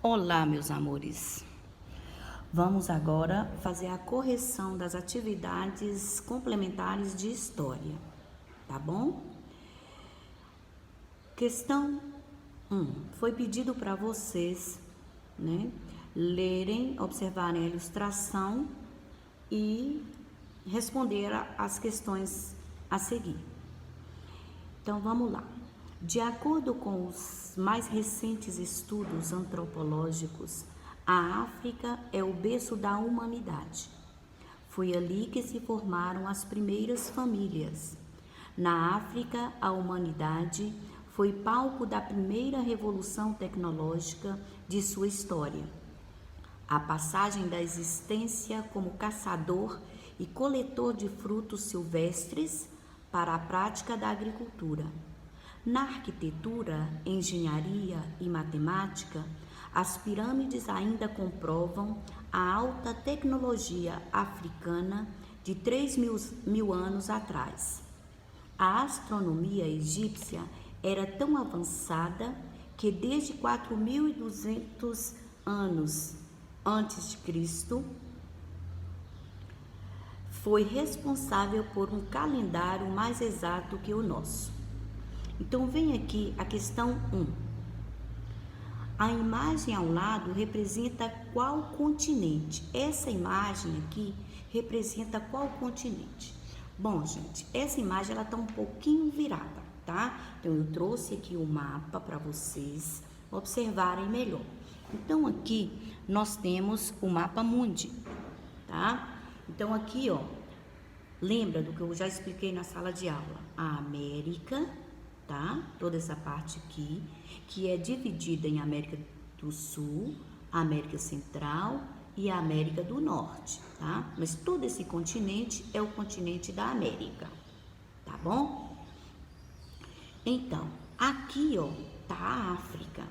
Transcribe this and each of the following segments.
Olá, meus amores. Vamos agora fazer a correção das atividades complementares de história, tá bom? Questão 1. Foi pedido para vocês, lerem, observarem a ilustração e responder as questões a seguir. Então, vamos lá. De acordo com os mais recentes estudos antropológicos, a África é o berço da humanidade. Foi ali que se formaram as primeiras famílias. Na África, a humanidade foi palco da primeira revolução tecnológica de sua história. A passagem da existência como caçador e coletor de frutos silvestres para a prática da agricultura. Na arquitetura, engenharia e matemática, as pirâmides ainda comprovam a alta tecnologia africana de 3.000 anos atrás. A astronomia egípcia era tão avançada que desde 4.200 anos antes de Cristo foi responsável por um calendário mais exato que o nosso. Então, vem aqui a questão 1. A imagem ao lado representa qual continente? Essa imagem aqui representa qual continente? Bom, gente, essa imagem ela tá um pouquinho virada, tá? Então, eu trouxe aqui o mapa para vocês observarem melhor. Então, aqui nós temos o mapa mundi, tá? Então, aqui, ó, lembra do que eu já expliquei na sala de aula? A América, tá? Toda essa parte aqui, que é dividida em América do Sul, América Central e a América do Norte, tá? Mas todo esse continente é o continente da América, tá bom? Então, aqui, ó, tá a África,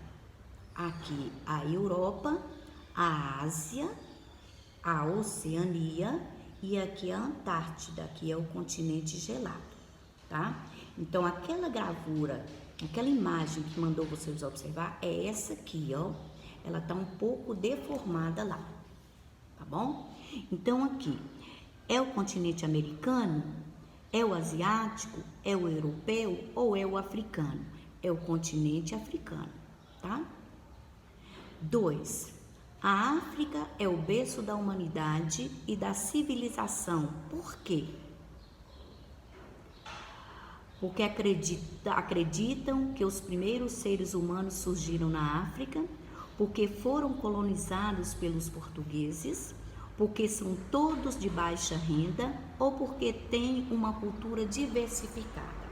aqui a Europa, a Ásia, a Oceania e aqui a Antártida, que é o continente gelado, tá? Então, aquela gravura, aquela imagem que mandou vocês observar é essa aqui, ó. Ela tá um pouco deformada lá, tá bom? Então, aqui, é o continente americano? É o asiático? É o europeu? Ou é o africano? É o continente africano, tá? 2. A África é o berço da humanidade e da civilização. Por quê? Porque acreditam que os primeiros seres humanos surgiram na África, porque foram colonizados pelos portugueses, porque são todos de baixa renda ou porque têm uma cultura diversificada.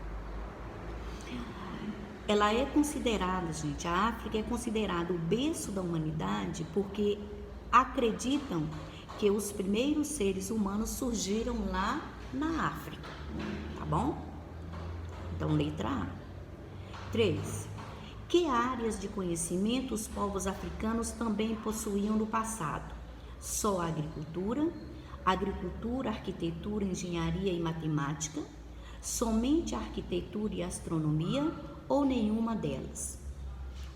Ela é considerada, gente, a África é considerada o berço da humanidade porque acreditam que os primeiros seres humanos surgiram lá na África, tá bom? Então, letra A. 3. Que áreas de conhecimento os povos africanos também possuíam no passado? Só a agricultura, arquitetura, engenharia e matemática? Somente a arquitetura e a astronomia ou nenhuma delas?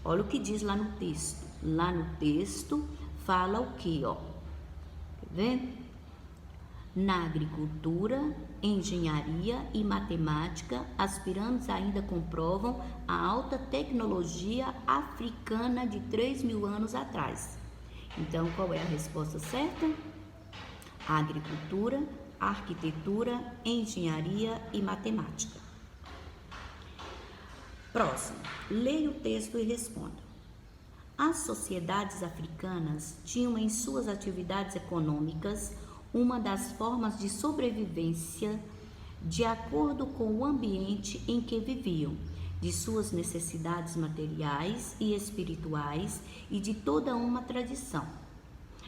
Olha o que diz lá no texto. Lá no texto fala o que, ó? Quer ver? Na agricultura, engenharia e matemática, as pirâmides ainda comprovam a alta tecnologia africana de 3.000 anos atrás. Então, qual é a resposta certa? A agricultura, arquitetura, engenharia e matemática. Próximo, leia o texto e responda. As sociedades africanas tinham em suas atividades econômicas uma das formas de sobrevivência de acordo com o ambiente em que viviam, de suas necessidades materiais e espirituais e de toda uma tradição.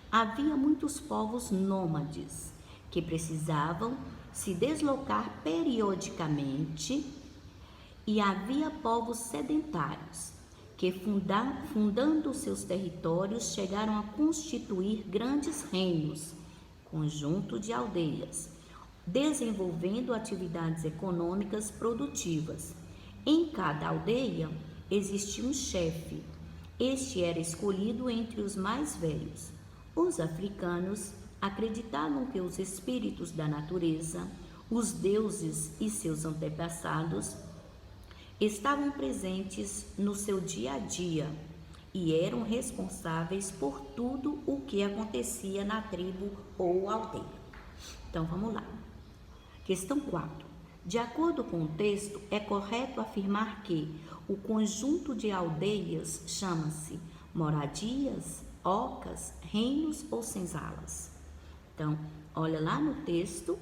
Havia muitos povos nômades que precisavam se deslocar periodicamente e havia povos sedentários que, fundando seus territórios, chegaram a constituir grandes reinos, conjunto de aldeias, desenvolvendo atividades econômicas produtivas. Em cada aldeia existia um chefe Este era escolhido entre os mais velhos. Os africanos acreditavam que os espíritos da natureza, os deuses e seus antepassados estavam presentes no seu dia a dia e eram responsáveis por tudo o que acontecia na tribo ou aldeia. Então vamos lá. Questão 4. De acordo com o texto, é correto afirmar que o conjunto de aldeias chama-se moradias, ocas, reinos ou senzalas. Então, olha lá no texto,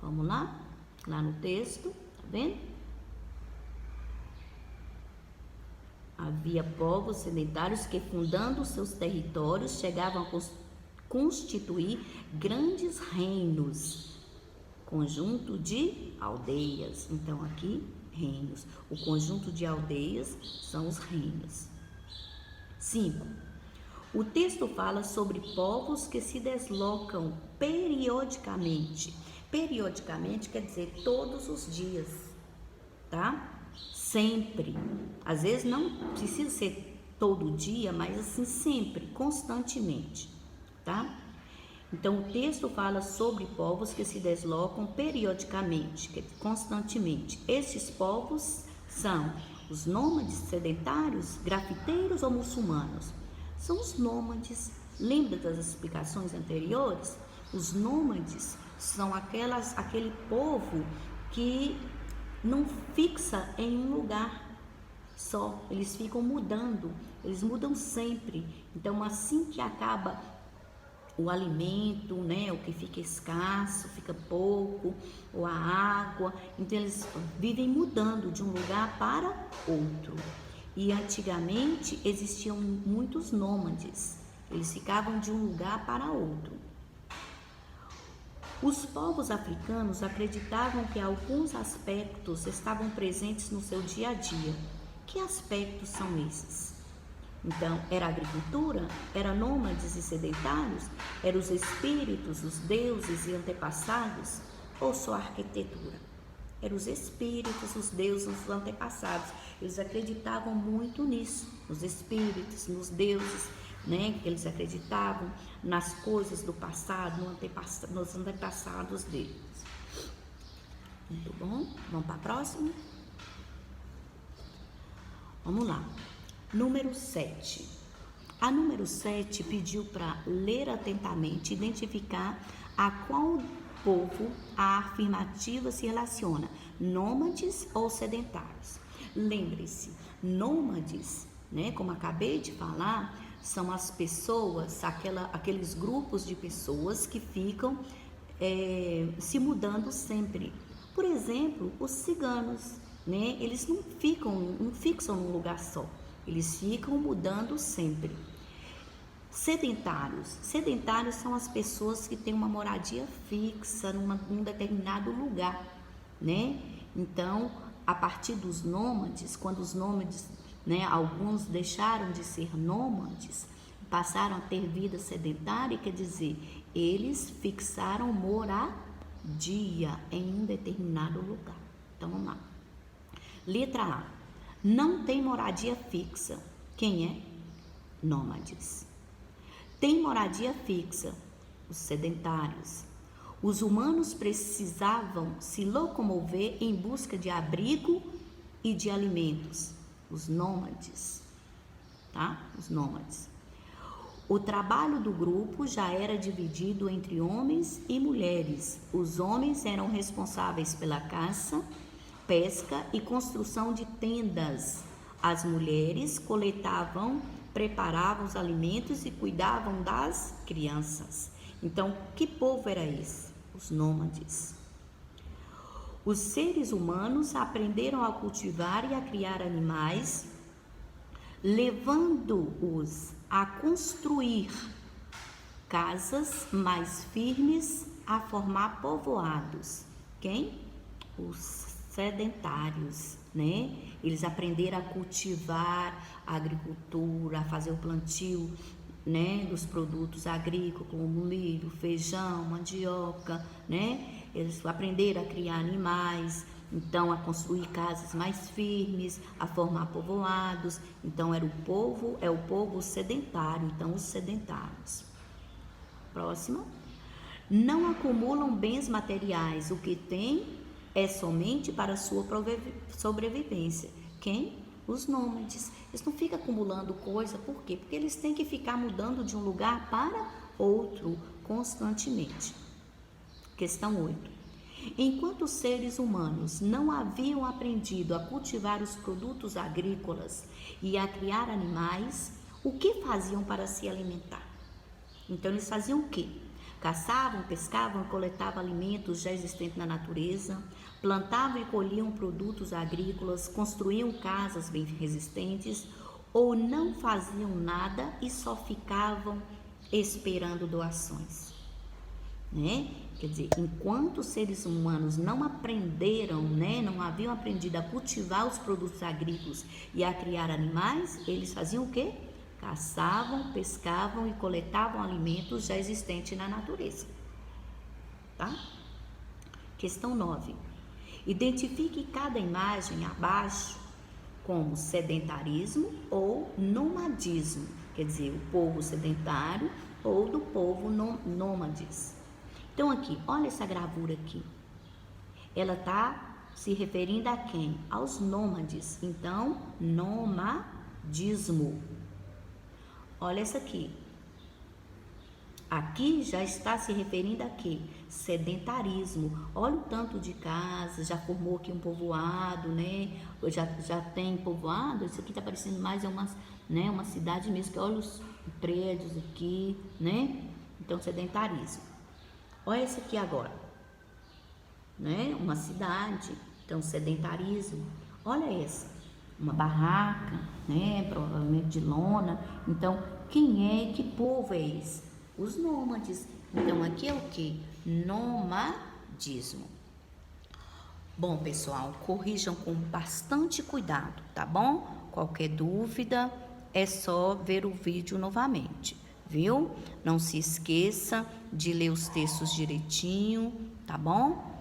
vamos lá no texto, tá vendo? Havia povos sedentários que, fundando seus territórios, chegavam a constituir grandes reinos, conjunto de aldeias. Então, aqui, reinos. O conjunto de aldeias são os reinos. 5. O texto fala sobre povos que se deslocam periodicamente. Periodicamente quer dizer todos os dias, tá? Sempre. Às vezes não precisa ser todo dia, mas assim sempre, constantemente, tá? Então, o texto fala sobre povos que se deslocam periodicamente, constantemente. Esses povos são os nômades sedentários, grafiteiros ou muçulmanos? São os nômades. Lembra das explicações anteriores? Os nômades são aquele povo que não fixa em um lugar só. Eles ficam mudando, eles mudam sempre. Então, assim que acaba o alimento, né, o que fica escasso, fica pouco, ou a água, então eles vivem mudando de um lugar para outro. E antigamente existiam muitos nômades, eles ficavam de um lugar para outro. Os povos africanos acreditavam que alguns aspectos estavam presentes no seu dia a dia. Que aspectos são esses? Então, era a agricultura? Era nômades e sedentários? Eram os espíritos, os deuses e antepassados? Ou só a arquitetura? Eram os espíritos, os deuses, os antepassados. Eles acreditavam muito nisso, nos espíritos, nos deuses, né? Eles acreditavam nas coisas do passado, nos antepassados deles. Muito bom. Vamos para a próxima? Vamos lá. Número 7. A número 7 pediu para ler atentamente, identificar a qual povo a afirmativa se relaciona, nômades ou sedentários. Lembre-se, nômades, né, como acabei de falar, são as pessoas, aqueles grupos de pessoas que ficam se mudando sempre. Por exemplo, os ciganos, né, eles não fixam num lugar só. Eles ficam mudando sempre. Sedentários são as pessoas que têm uma moradia fixa num determinado lugar, né? Então, a partir dos nômades, quando os nômades, né, alguns deixaram de ser nômades, passaram a ter vida sedentária, quer dizer, eles fixaram moradia em um determinado lugar. Então, vamos lá. Letra A. Não tem moradia fixa. Quem é? Nômades. Tem moradia fixa. Os sedentários. Os humanos precisavam se locomover em busca de abrigo e de alimentos. Os nômades. Tá? Os nômades. O trabalho do grupo já era dividido entre homens e mulheres. Os homens eram responsáveis pela caça, pesca e construção de tendas. As mulheres coletavam, preparavam os alimentos e cuidavam das crianças. Então, que povo era esse? Os nômades. Os seres humanos aprenderam a cultivar e a criar animais, levando-os a construir casas mais firmes, a formar povoados. Quem? Os sedentários, né? Eles aprenderam a cultivar a agricultura, a fazer o plantio, né, dos produtos agrícolas, como milho, feijão, mandioca, né? Eles aprenderam a criar animais, então a construir casas mais firmes, a formar povoados. Então é o povo sedentário, então os sedentários. Próximo. Não acumulam bens materiais, o que tem é somente para sua sobrevivência. Quem? Os nômades. Eles não ficam acumulando coisa, por quê? Porque eles têm que ficar mudando de um lugar para outro constantemente. Questão 8. Enquanto os seres humanos não haviam aprendido a cultivar os produtos agrícolas e a criar animais, o que faziam para se alimentar? Então eles faziam o quê? Caçavam, pescavam e coletavam alimentos já existentes na natureza, plantavam e colhiam produtos agrícolas, construíam casas bem resistentes, ou não faziam nada e só ficavam esperando doações, né? Quer dizer, enquanto os seres humanos não aprenderam, né, não haviam aprendido a cultivar os produtos agrícolas e a criar animais, eles faziam o quê? Caçavam, pescavam e coletavam alimentos já existentes na natureza. Tá? Questão 9. Identifique cada imagem abaixo como sedentarismo ou nomadismo. Quer dizer, o povo sedentário ou do povo nômades. Então aqui, olha essa gravura aqui. Ela está se referindo a quem? Aos nômades. Então, nomadismo. Olha essa aqui. Aqui já está se referindo a quê? Sedentarismo. Olha o tanto de casas, já formou aqui um povoado, né? Já tem povoado. Isso aqui está parecendo mais uma cidade mesmo, que olha os prédios aqui, né? Então, sedentarismo. Olha esse aqui agora, né? Uma cidade, então sedentarismo. Olha essa, uma barraca, né? Provavelmente de lona. Então, que povo é esse? Os nômades. Então, aqui é o que? Nomadismo. Bom, pessoal, corrijam com bastante cuidado, tá bom? Qualquer dúvida, é só ver o vídeo novamente, viu? Não se esqueça de ler os textos direitinho, tá bom?